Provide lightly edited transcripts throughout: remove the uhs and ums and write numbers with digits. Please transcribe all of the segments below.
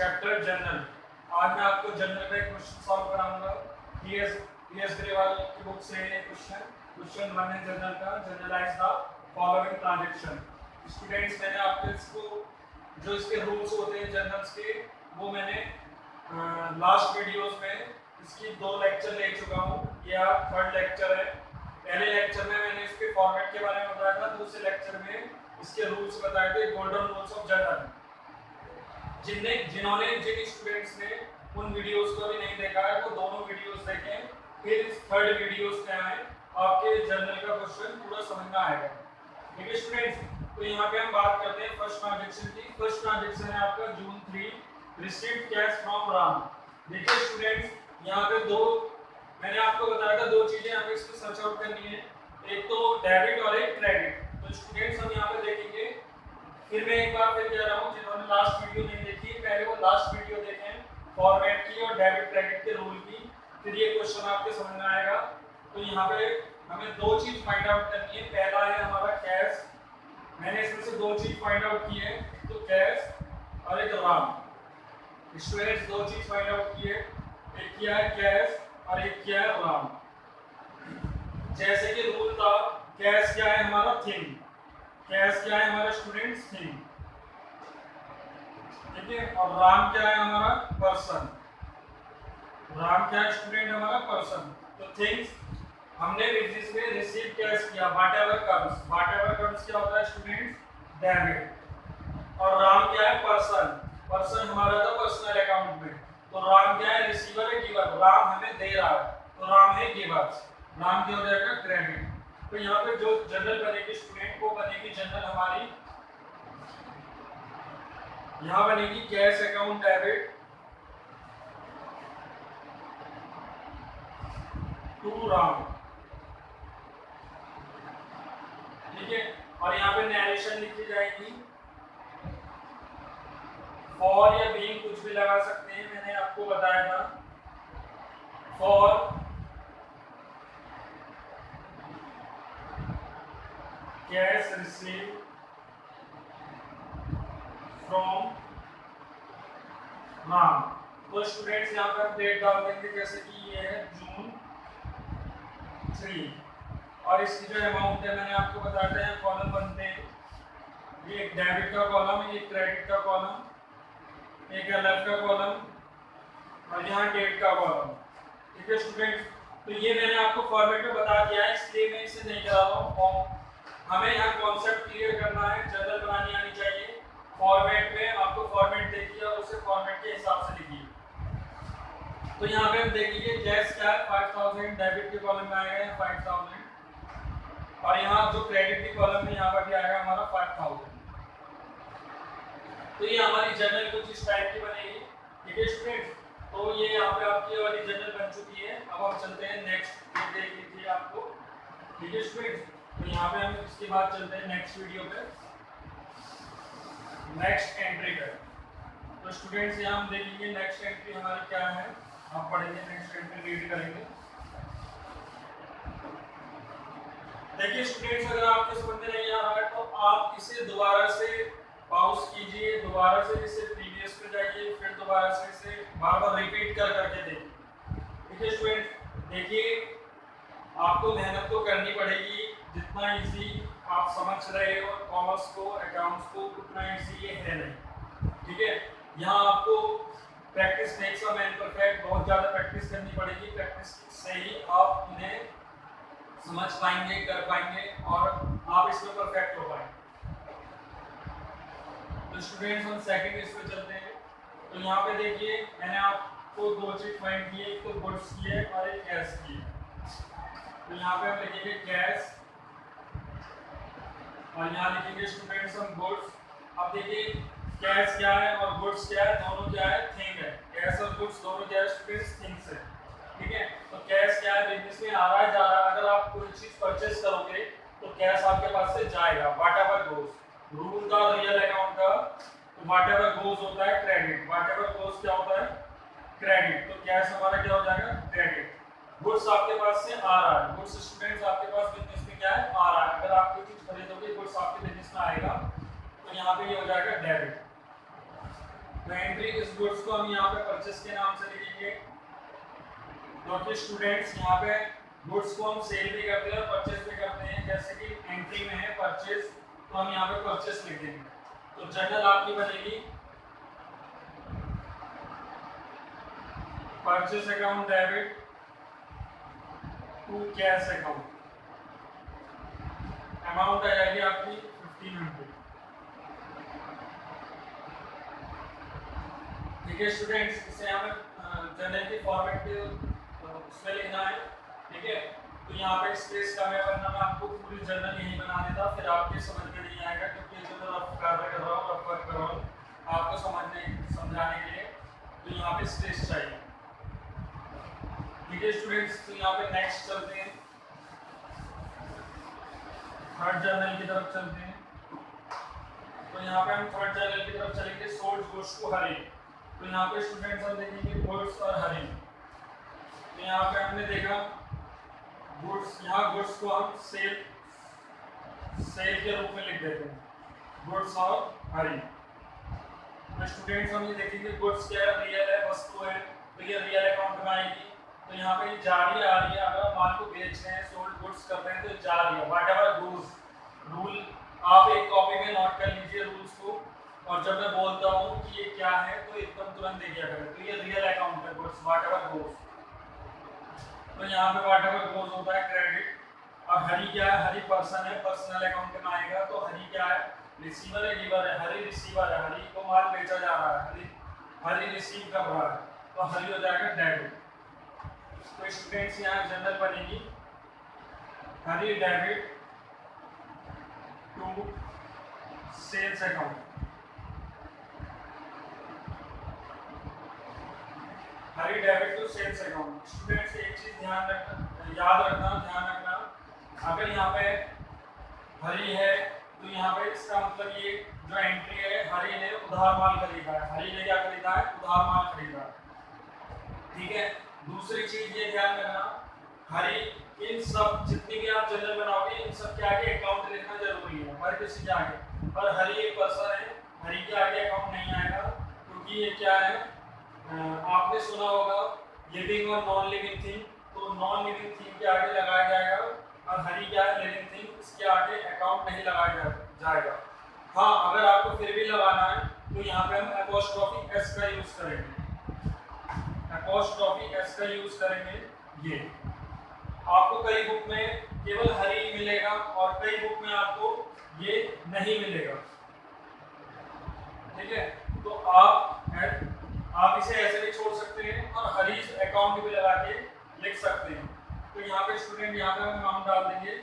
Chapter general. आज मैं आपको जनरल का एक क्वेश्चन सॉल्व कराऊंगा। पीएस ग्रेवाल की बुक से क्वेश्चन 1 है जनरल का, journalize the following transaction. Students, मैंने आपको इसको जो इसके रूल्स होते हैं जनरल्स के, वो मैंने लास्ट वीडियोस में इसकी 2 लेक्चर ले चुका हूँ। यह 3rd लेक्चर है। पहले लेक्चर में मैंने इसके फॉर्मेट के बारे में बताया था, दूसरे लेक्चर में इसके रूल्स बताए थे, गोल्डन रूल्स ऑफ जनरल। जिन स्टूडेंट्स ने उन वीडियोस को भी नहीं देखा है वो दोनों वीडियोस देखें, फिर इस 3rd वीडियोस में आए, आपके जनरल का क्वेश्चन पूरा समझ में आएगा। ठीक है स्टूडेंट्स, तो यहाँ पे हम बात करते हैं फर्स्ट ट्रांजैक्शन की। फर्स्ट ट्रांजैक्शन है आपका जून 3 रिसीव्ड कैश फ्रॉम राम। देखिए स्टूडेंट्स, यहाँ पे मैंने आपको बताया था 2 चीजें हमें इसमें सर्च आउट करनी है, एक तो डेबिट और एक क्रेडिट। तो स्टूडेंट्स हम यहाँ पे देखेंगे, फिर मैं एक बार फिर कह रहा हूँ, जिन्होंने लास्ट वीडियो नहीं देखी पहले वो लास्ट वीडियो देखें फॉर्मेट की और डेबिट क्रेडिट के रूल की, फिर ये क्वेश्चन आपके समझ में आएगा। तो यहाँ पे हमें 2 चीज फाइंड आउट करनी है। पहला है हमारा कैश, मैंने इसमें से 2 चीज फाइंड आउट की है, तो कैश और एक राम। स्टूडेंट्स 2 चीज फाइंड आउट की है, एक किया है कैश और एक किया है राम। जैसे कि रूल था, कैश क्या है हमारा थिंग, कैश क्या है हमारा स्टूडेंट्स थिंग, ठीक है, और राम क्या है हमारा पर्सन। राम क्या है स्टूडेंट हमारा पर्सन। तो थिंग्स हमने बिजनेस में रिसीव कैश किया, व्हाटएवर कम्स क्या होता है स्टूडेंट्स डेबिट। और राम क्या है पर्सन, पर्सन हमारा था पर्सनल अकाउंट में, तो राम क्या है रिसीवर है गिवर, राम हमें दे रहा है तो राम है गिवर, राम क्या हो जाएगा क्रेडिट। तो यहाँ पे जो जनरल बनेगी स्टूडेंट को बनेगी जनरल हमारी, यहाँ बनेगी cash account debit to Ram, ठीक है। और यहाँ पे नरेशन लिखी जाएगी, फॉर या बीइंग कुछ भी लगा सकते हैं, मैंने आपको बताया था। For cash receive from Ram. तो स्टूडेंट्स यहाँ पर डेट डाल देंगे, जैसे कि ये है जून 3, और इसकी जो अमाउंट है मैंने आपको बताया था, यहाँ कॉलम बनते हैं, ये एक डेबिट का कॉलम, एक क्रेडिट का कॉलम, एक एलएफ का कॉलम और यहाँ डेट का कॉलम, ठीक है स्टूडेंट्स। तो ये मैंने आपको फॉर्मेट में बता दिया है, इसलिए मैं इसे नहीं करा रहा हूँ। हमें यहाँ कॉन्सेप्ट क्लियर करना है, जनरल बनानी आनी चाहिए। फॉर्मेट में आपको फॉर्मेट देखिए और उसे फॉर्मेट के हिसाब से लिखिए। तो यहाँ पे हम देखेंगे कैश क्या है 5000, डेबिट के कॉलम में आएगा 5000, और यहाँ जो क्रेडिट के कॉलम में यहाँ पर भी आएगा हमारा 5000। तो ये हमारी जनरल कुछ इस टाइप की बनेगी, ठीक है स्टूडेंट्स। तो ये यहाँ पे आपकी वाली जनरल बन चुकी है। अब हम चलते हैं नेक्स्ट, ये देख लीजिए आपको, ठीक है स्टूडेंट्स। तो यहाँ पे हम इसके बाद चलते हैं नेक्स्ट वीडियो पे, नेक्स्ट एंट्री पे। तो स्टूडेंट्स यहाँ हम देखेंगे नेक्स्ट एंट्री हमारी क्या है, हम पढ़ेंगे नेक्स्ट एंट्री, रीड करेंगे। देखिए स्टूडेंट्स, अगर आपके समझ में नहीं आ रहा है तो आप इसे दोबारा से पॉज कीजिए, दोबारा से इसे प्रीवियस पे जाइए, फिर दोबारा से इसे बार-बार रिपीट कर करके देखिए, ठीक है स्टूडेंट। देखिए आपको मेहनत तो करनी पड़ेगी, जितना इजी आप समझ रहे हो कॉमर्स को, अकाउंट्स को, उतना इजी ये है नहीं, ठीक है। यहाँ आपको practice makes a man perfect, बहुत ज़्यादा प्रैक्टिस करनी पड़ेगी, प्रैक्टिस से ही आप इन्हें समझ पाएंगे, कर पाएंगे और आप इसमें परफेक्ट हो पाएंगे। तो स्टूडेंट्स हम सेकंड इस पे चलते हैं। तो यहाँ पे देखिए मैंने आपको 2 चीज फाइंड की है, एक तो गुड्स की है और एक कैश की है। तो यहाँ पे हम लिखेंगे कैश और यहाँ लिखेंगे स्टूडेंट्स हम गुड्स। अब देखिए कैश क्या है और गुड्स क्या है, दोनों क्या है थिंग है। कैश और गुड्स दोनों क्या है स्टूडेंट्स थिंग्स है, ठीक है। तो कैश क्या है, बिजनेस में आ रहा है जा रहा है, अगर आप कोई चीज परचेस करोगे तो कैश आपके पास से जाएगा, व्हाटएवर गोस। रूल का रियल अकाउंट का तो व्हाटएवर गोस होता है क्रेडिट, व्हाटएवर गोस क्या होता है क्रेडिट। तो कैश हमारा क्या हो जाएगा क्रेडिट। गुड्स आपके पास से आ रहा है, गुड्स स्टूडेंट्स आपके पास बिजनेस में क्या है आ रहा है, अगर आप कोई चीज खरीदोगे गुड्स आपके बिजनेस में आएगा, तो यहाँ पे ये हो जाएगा डेबिट। एंट्री इस गुड्स को हम यहाँ पे परचेस के नाम से लिखेंगे, क्योंकि स्टूडेंट्स यहाँ पे गुड्स को हम सेल भी करते हैं और परचेस भी करते हैं। जैसे कि एंट्री में है परचेस, तो हम यहाँ पे परचेस लिख देंगे। तो जर्नल आपकी बनेगी purchase account debit to cash account, amount आ जाएगी आपकी 1500। ठीक है स्टूडेंट्स, इसे हमें जर्नल की फॉर्मेट उसमें लिखना है। ठीक है, तो यहाँ पे स्पेस कम है, वरना मैं आपको पूरी जर्नल यही बना देता, फिर आपके समझ में नहीं आएगा, क्योंकि जो मैं रफ कार्य कर रहा हूँ, रफ वर्क कर रहा हूँ आपको समझाने के लिए, तो यहाँ पे स्पेस चाहिए। ठीक है स्टूडेंट्स, तो यहाँ पे नेक्स्ट चलते हैं, थर्ड जर्नल की तरफ चलते हैं। तो यहाँ पे हम थर्ड जर्नल की तरफ चलेंगे, सोल्ड गुड्स टू हरी। तो यहाँ पे स्टूडेंट्स हम देखेंगे गुड्स और हरी। तो यहाँ पे हमने देखा गुड्स, यहाँ गुड्स को हम सेल के रूप में लिख देते हैं, गुड्स और हरी। तो स्टूडेंट्स हम ये देखेंगे गुड्स क्या है, रियल है, वस्तु है, तो ये रियल अकाउंट में आएगी। तो यहाँ पे जारी आ रही है, अगर हम माल को बेच रहे हैं, सोल्ड गुड्स कर रहे हैं, तो जा रही है। व्हाटएवर रूल आप एक कॉपी में नोट कर लीजिए रूल्स को, और जब मैं बोलता हूँ कि ये क्या है तो एकदम तुरंत देखिए करें। तो ये रियल अकाउंट है, गुड्स व्हाटएवर गोस। तो यहाँ पे व्हाटएवर गोस होता है क्रेडिट। अब हरी क्या है, हरी पर्सन है, पर्सनल अकाउंट में आएगा। तो हरी क्या है, रिसीवर है, गिवर है। हरी रिसीवर है, हरी को माल बेचा जा रहा है, हरी रिसीव कर रहा है, तो हरी हो जाएगा डेबिट। तो स्टूडेंट्स यहाँ जर्नल बनेगी Hari debit to sales account, Hari debit to sales account. Students एक चीज याद रखना, अगर यहाँ पे हरी है तो यहाँ पे इसका मतलब ये जो एंट्री है, हरी ने उधार माल खरीदा है। हरी ने क्या खरीदा है, उधार माल खरीदा है। ठीक है, दूसरी चीज ये ध्यान रखना, हरी इन सब जितनी भी आप जर्नल बनाओगे, इन सब के आगे अकाउंट लिखना जरूरी है, हर किसी के आगे। पर हरी एक पर्सन है, हरी के आगे अकाउंट नहीं आएगा, क्योंकि ये क्या है, आपने सुना होगा लिविंग और नॉन लिविंग थिंग। तो नॉन लिविंग थिंग के आगे लगाया जाएगा, और हरी क्या है, लिविंग थिंग, इसके आगे अकाउंट नहीं लगाया जाएगा। हाँ, अगर आपको फिर भी लगाना है तो यहाँ पे हम एपोस्ट्रोफी एस का यूज करेंगे, एपोस्ट्रोफी एस का यूज करेंगे। ये आपको कई बुक में केवल हरी मिलेगा और कई बुक में आपको ये नहीं मिलेगा। ठीक है, तो आप इसे ऐसे भी छोड़ सकते हैं और हरी अकाउंट भी लगा के लिख सकते हैं। तो यहाँ पे स्टूडेंट यहाँ पे हम नाम डाल देंगे।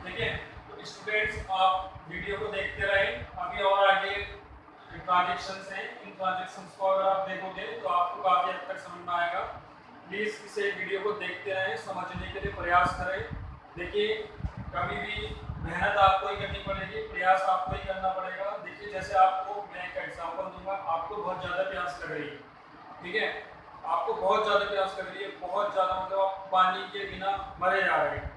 ठीक है, तो स्टूडेंट्स आप वीडियो को देखते रहें, अभी और आगे ट्रांजैक्शंस हैं, इन ट्रांजैक्शंस को अगर आप देखोगे तो आपको काफी हद तक समझ में आएगा। प्लीज इसे वीडियो को देखते रहें, समझने के लिए प्रयास करें। देखिए, कभी भी मेहनत आपको ही करनी पड़ेगी, प्रयास आपको ही करना पड़ेगा। देखिए, जैसे आपको मैं एक एग्जांपल दूंगा, आपको बहुत ज़्यादा प्यास लग रही है, ठीक है, आपको बहुत ज़्यादा प्यास लग रही है, बहुत ज़्यादा, मतलब आप पानी के बिना मरे जा रहे हैं।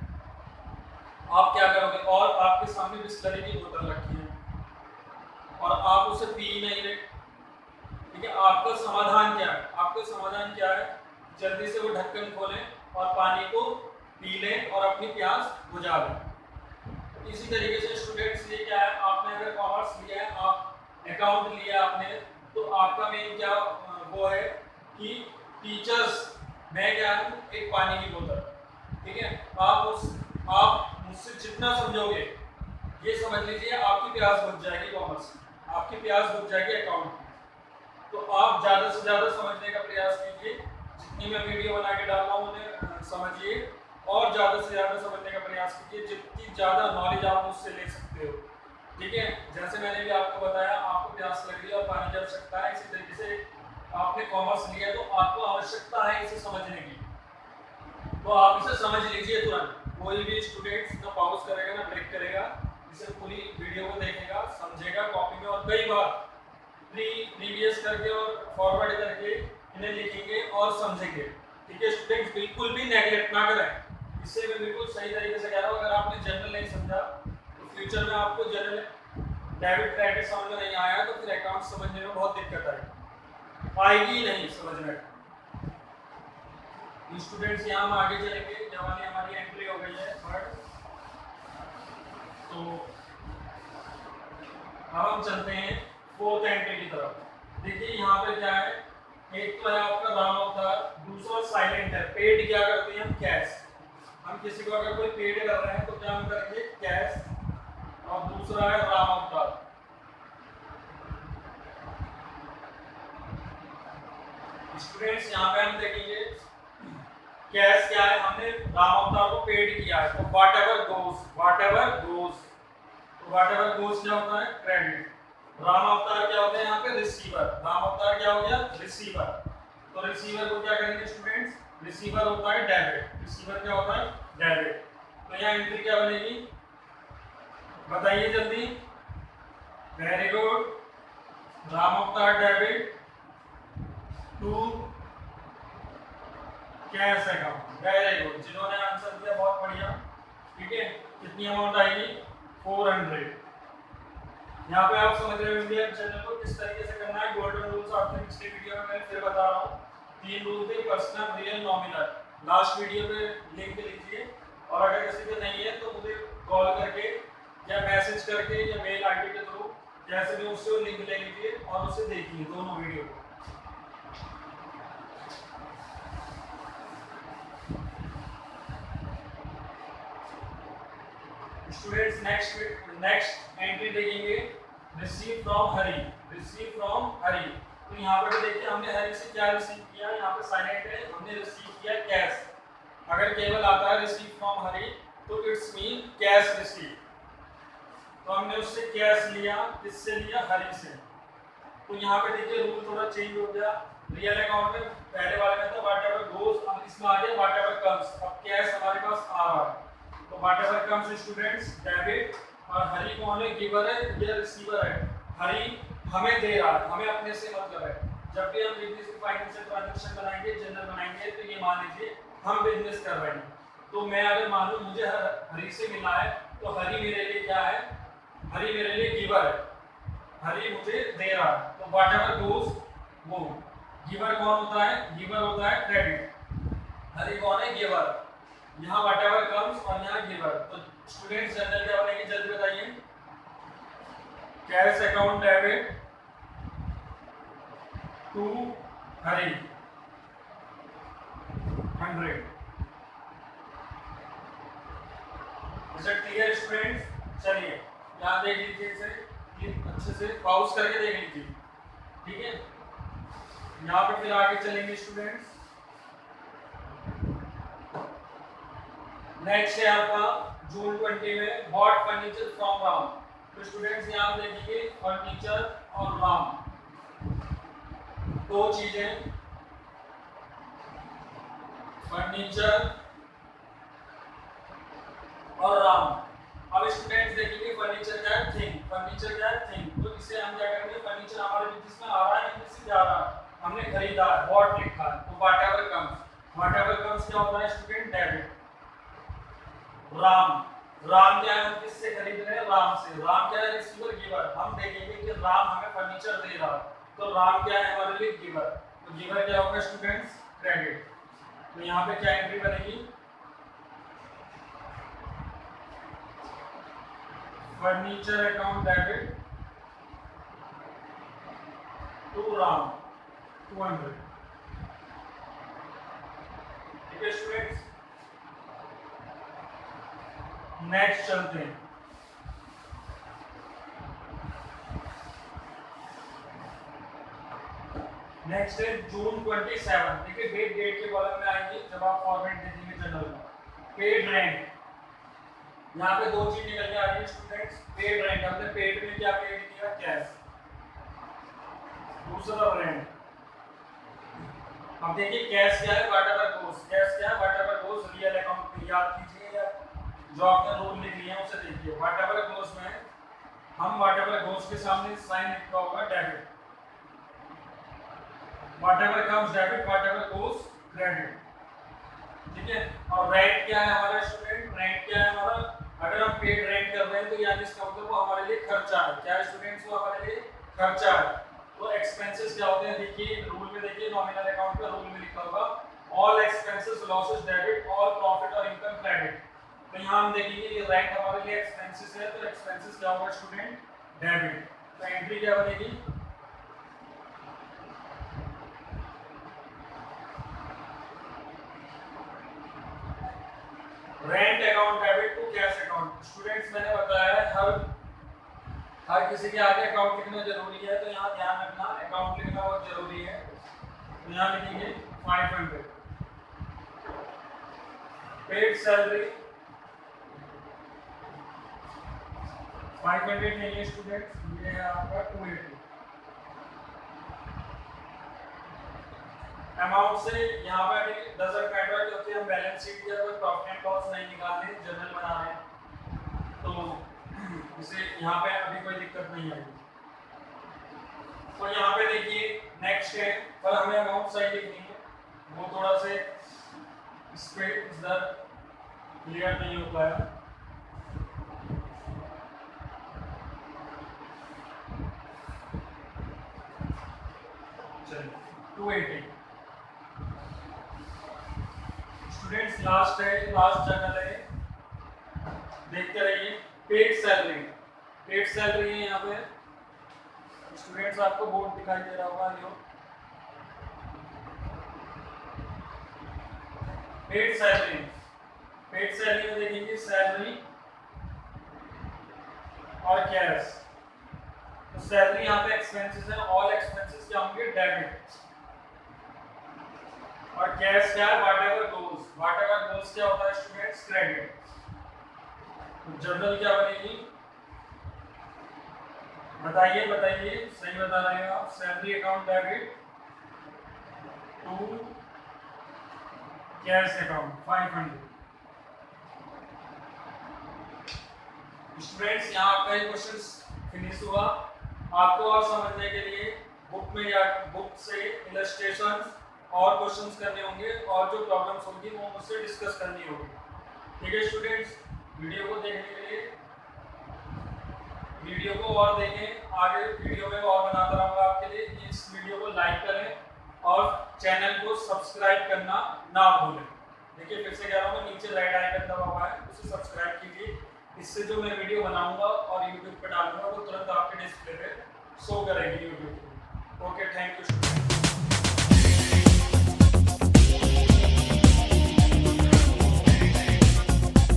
आप क्या करोगे, और आपके सामने बिस्लरी की बोतल रखी है और आप उसे पी नहीं रहे। ठीक है, आपका समाधान क्या है, आपका समाधान क्या है, जल्दी से वो ढक्कन खोलें और पानी को पी लें और अपनी प्यास बुझा लें। इसी तरीके से स्टूडेंट्स, ये क्या है, आपने अगर कॉमर्स लिया है, आप अकाउंट लिया आपने, तो आपका मेन क्या वो है कि टीचर्स, मैं क्या हूँ, एक पानी की बोतल। ठीक है, आप मुझसे जितना समझोगे, ये समझ लीजिए आपकी प्यास बुझ जाएगी, कॉमर्स आपकी प्यास बुझ जाएगी अकाउंट की। तो आप ज़्यादा से ज़्यादा समझने का प्रयास कीजिए, जितनी मैं वीडियो बना के डाल रहा हूँ उन्हें समझिए और ज़्यादा से ज़्यादा समझने का प्रयास कीजिए, जितनी ज़्यादा नॉलेज आप मुझसे ले सकते हो। ठीक है, जैसे मैंने भी आपको बताया, आपको प्यास लग रही है और पानी की आवश्यकता है, इसी तरीके से आपने कॉमर्स लिया तो आपको आवश्यकता है इसे समझने की, तो आप इसे समझ लीजिए तुरंत। कोई भी स्टूडेंट ना पॉज करेगा ना ब्रेक करेगा, इसे पूरी वीडियो को देखेगा, समझेगा कॉपी में, और कई बार प्रीवियस करके और फॉरवर्ड करके इन्हें लिखेंगे और समझेंगे। ठीक है स्टूडेंट्स, बिल्कुल भी नेगलेक्ट ना करें, इससे मैं बिल्कुल सही तरीके से कह रहा हूँ। अगर आपने जनरल नहीं समझा तो फ्यूचर में आपको जनरल डेबिट क्रेडिट समझ में नहीं आया तो फिर अकाउंट समझने में बहुत दिक्कत आएगी नहीं समझ में। स्टूडेंट्स यहाँ हम आगे चलेंगे, जब हमारी एंट्री हो गई है थर्ड, तो अब हम चलते हैं फोर्थ एंट्री की तरफ। देखिए यहाँ पे क्या है, एक तो है आपका राम अवतार, दूसरा साइलेंट है। पेड क्या करते हैं हम, कैश। हम किसी को अगर कोई पेड कर रहे हैं तो क्या हम करेंगे, कैश। और दूसरा है राम अवतार। स्टूडेंट्स यहाँ पे हम देखेंगे कैश क्या है, हमने राम अवतार को पेड किया है, तो what ever goes, what ever goes, तो व्हाट एवर गोज क्या होता है, क्रेडिट। राम अवतार क्या होता है यहाँ पे, रिसीवर। राम अवतार क्या हो गया, रिसीवर। तो रिसीवर को क्या करेंगे स्टूडेंट्स, रिसीवर होता है डेबिट। रिसीवर क्या होता है, डेबिट। तो यहाँ एंट्री क्या बनेगी, बताइए जल्दी। Very good, Ram Avatar debit to cash account. Very good, जिन्होंने आंसर दिया बहुत बढ़िया। ठीक है, कितनी अमाउंट आएगी, 400। यहाँ पे आप समझ रहे होंगे चैनल को किस तरीके से करना है। गोल्डन रूल्स आपने पिछले वीडियो में मैं फिर बता रहा हूँ। 3 रूल थे, personal, real, nominal. Last video पे लिंक लीजिए, और अगर किसी पे नहीं है तो मुझे कॉल करके या मैसेज करके या मेल आईडी के थ्रू जैसे भी उससे लिंक ले लीजिए और उसे देखिए दोनों वीडियो को। स्टूडेंट्स नेक्स्ट एंट्री देखेंगे, receive from Hari. Receive from Hari, तो यहाँ पर देखिए हमने हरी से क्या रिसीव किया, यहाँ पे साइलेंट है, हमने रिसीव किया कैश। अगर केवल आता है रिसीव फ्रॉम हरी तो इट्स मीन कैश रिसीव। तो हमने उससे कैश लिया, किससे लिया, हरी से। तो यहाँ पे देखिए रूल थोड़ा चेंज हो गया। रियल अकाउंट में पहले वाले में था व्हाट एवर गोज, अब इसमें आ गया व्हाट एवर कम्स। अब कैश हमारे पास आ रहा है, तो what ever comes students debit. और हरी कौन है, गिवर है, ये रिसीवर है। हरी हमें दे रहा है, हमें अपने से मतलब है। जब भी हम बिजनेस की फाइनेंशियल ट्रांजैक्शन बनाएंगे, जनरल बनाएंगे, तो ये मान लीजिए हम बिजनेस कर रहे हैं, तो मैं अगर मान लूं मुझे हरी से मिला है, तो हरी मेरे लिए क्या है, हरी मेरे लिए गिवर है, हरी मुझे दे रहा है। तो व्हाट एवर गोज वो। गिवर कौन होता है, गिवर होता है क्रेडिट। हरी कौन है, गिवर। यहाँ व्हाट एवर कम्स और यहाँ गिवर। तो स्टूडेंट्स जनरल क्या बनेगी, जल्दी बताइए। Cash account debit to Hari 100। Is it clear students? चलिए यहाँ देख लीजिए इसे, अच्छे से पॉज करके देख लीजिए। ठीक है, यहाँ पे फिर आगे चलेंगे स्टूडेंट्स। नेक्स्ट है आपका जून 20 में बॉट फर्नीचर फ्रॉम राम। तो स्टूडेंट्स यहाँ देखिए फर्नीचर और राम दो चीजें, फर्नीचर और राम। अब स्टूडेंट्स देखेंगे फर्नीचर क्या है, थिंग। फर्नीचर क्या है, थिंग। तो इसे हम क्या करेंगे, फर्नीचर हमारे बिजनेस में आ रहा है, किसी जा रहा है, हमने खरीदा है, बॉट लिखा है, तो what ever comes. What ever comes क्या होता है स्टूडेंट, डेबिट। राम, राम क्या है, हम किससे खरीद रहे हैं, राम से। राम क्या है, रिसीवर, गिवर। हम देखेंगे कि राम हमें फर्नीचर दे रहा है, तो राम क्या है हमारे लिए, गिवर। तो गिवर क्या होगा स्टूडेंट्स, क्रेडिट। तो यहाँ पे क्या एंट्री बनेगी, furniture account debit to Ram 200। ठीक है स्टूडेंट्स, नेक्स्ट चलते हैं। नेक्स्ट है जून 27। देखिए डेट के कॉलम में आएंगे जब आप फॉर्मेट दे देंगे जनरल में। पेड रेंट, यहाँ पे दो चीज निकल के आ रही है स्टूडेंट्स। पेड रेंट, हमने पेड में क्या पेड किया, कैश। दूसरा रेंट, अब देखिए कैश क्या है, व्हाट एवर गोज। कैश क्या है, what ever goes. Real account में याद कीजिए, या जो आपने रूल लिख लिया उसे देखिए। व्हाट एवर गोज में हम व्हाट एवर गोज के सामने साइन लिखा होगा debit. What ever comes debit, what ever goes credit. ठीक है, और रेंट क्या है हमारा स्टूडेंट, रेंट क्या है हमारा, अगर हम पेड रेंट कर रहे हैं तो यानी इसका मतलब वो हमारे लिए खर्चा है। क्या है स्टूडेंट्स, वो हमारे लिए खर्चा है। तो एक्सपेंसेस क्या होते हैं, देखिए रूल में, देखिए नॉमिनल अकाउंट का रूल में लिखा होगा all expenses losses debit, all profit और इनकम क्रेडिट। तो यहाँ हम देखेंगे ये रेंट हमारे लिए एक्सपेंसेस है, तो एक्सपेंसेस क्या होगा स्टूडेंट, डेबिट। तो एंट्री क्या बनेगी, rent account debit to cash account. Students मैंने बताया है हर किसी के आगे अकाउंट लिखना जरूरी है, तो यहाँ ध्यान रखना अकाउंट लिखना बहुत जरूरी है। तो यहाँ लिखेंगे 500 पेड सैलरी, 500 नहीं है स्टूडेंट्स, ये है आपका 280। अमाउंट से यहाँ पर डजंट मैटर, क्योंकि हम बैलेंस शीट या कोई प्रॉफिट एंड लॉस नहीं निकाल रहे, जर्नल बना रहे हैं, तो इसे यहाँ पे अभी कोई दिक्कत नहीं आएगी। तो यहाँ पे देखिए नेक्स्ट है, पर हमें अमाउंट सही लिखनी है, वो थोड़ा से इस पे इधर क्लियर नहीं हो पाया। चलिए 280 स्टूडेंट्स, लास्ट है, लास्ट जर्नल है, देखते रहिए। पेड सैलरी, पेड सैलरी है यहाँ पे स्टूडेंट्स, आपको बोर्ड दिखाई दे रहा होगा जो पेड सैलरी, पेड सैलरी में देखेंगे सैलरी और कैश। तो सैलरी यहाँ पे एक्सपेंसेस है, ऑल एक्सपेंसेस क्या होंगे, डेबिट, और कैश क्या है, व्हाटएवर गोस, व्हाटएवर गोस क्या होता है स्टूडेंट्स, क्रेडिट। तो जर्नल क्या बनेगी, बताइए बताइए, सही बता रहे हैं आप, salary account debit to cash account 500। Students यहाँ आपका ये क्वेश्चन फिनिश हुआ। आपको और समझने के लिए बुक में या बुक से इलस्ट्रेशंस और क्वेश्चंस करने होंगे, और जो प्रॉब्लम्स होंगी वो मुझसे डिस्कस करनी होगी। ठीक है स्टूडेंट्स, वीडियो को देखने के लिए, वीडियो को और देखें, आगे वीडियो में और बनाता रहूँगा आपके लिए। इस वीडियो को लाइक करें और चैनल को सब्सक्राइब करना ना भूलें। देखिए फिर से कह रहा हूँ, नीचे रेड आइकन दबा हुआ है, उसे सब्सक्राइब कीजिए। इससे जो मैं वीडियो बनाऊंगा और यूट्यूब पे डालूंगा वो तुरंत आपके डिस्प्ले पे शो करेगी यूट्यूब पे। Okay, thank you.